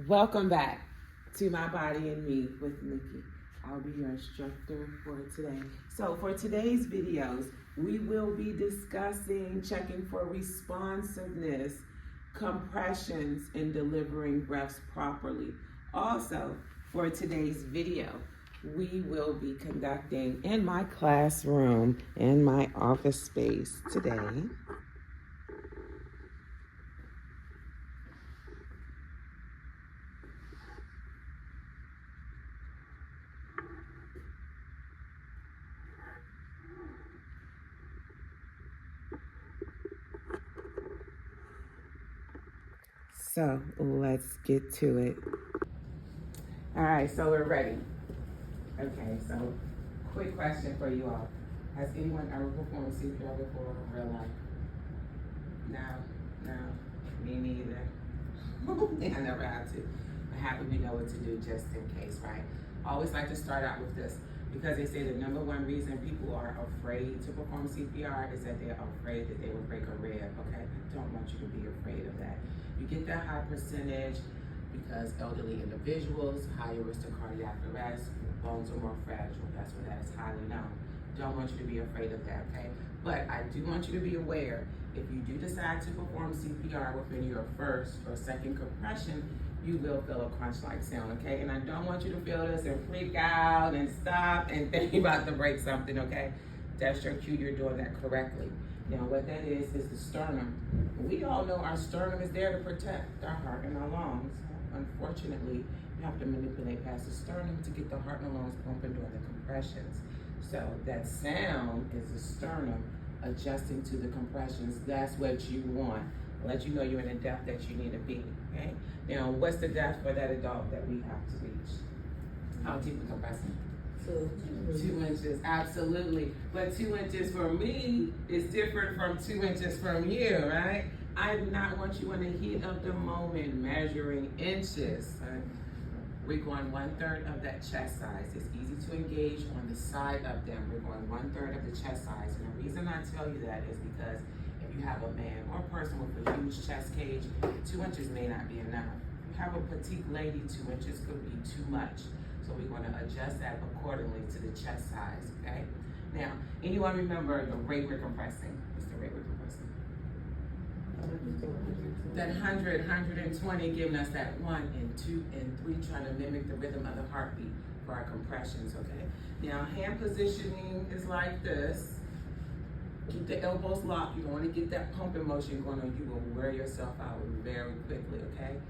Welcome back to My Body and Me with Nikki. I'll be your instructor for today. So for today's videos, we will be discussing checking for responsiveness, compressions, and delivering breaths properly. Also, for today's video, we will be conducting in my classroom, in my office space today, so let's get to it. All right, so we're ready. Okay, so quick question for you all. Has anyone ever performed CPR before in real life? No, me neither. I never had to. I'm happy we know what to do just in case, right? I always like to start out with this because they say the number one reason people are afraid to perform CPR is that they're afraid that they will break a rib, okay? I don't want you to be afraid of that. You get that high percentage because elderly individuals, higher risk of cardiac arrest, bones are more fragile. That's what that is highly known. Don't want you to be afraid of that, okay? But I do want you to be aware, if you do decide to perform CPR within your first or second compression, you will feel a crunch-like sound, okay? And I don't want you to feel this and freak out and stop and think you're about to break something, okay? That's your cue, you're doing that correctly. Now what that is the sternum. We all know our sternum is there to protect our heart and our lungs. Unfortunately, you have to manipulate past the sternum to get the heart and lungs pumping during the compressions. So that sound is the sternum adjusting to the compressions. That's what you want. I'll let you know you're in the depth that you need to be, okay? Now, what's the depth for that adult that we have to reach? How deep are compressing? 2 inches, absolutely. But 2 inches for me is different from 2 inches from you, right? I do not want you in the heat of the moment measuring inches. Right? We're going 1/3 of that chest size. It's easy to engage on the side of them. We're going 1/3 of the chest size. And the reason I tell you that is because if you have a man or a person with a huge chest cage, 2 inches may not be enough. If you have a petite lady, 2 inches could be too much. So we're going to adjust that accordingly to the chest size, okay? Now, anyone remember the rate we're compressing? What's the rate we're compressing? That 100, 120, giving us that 1 and 2 and 3, trying to mimic the rhythm of the heartbeat for our compressions, okay? Now, hand positioning is like this. Keep the elbows locked. You don't want to get that pumping motion going on. You will wear yourself out very quickly, okay?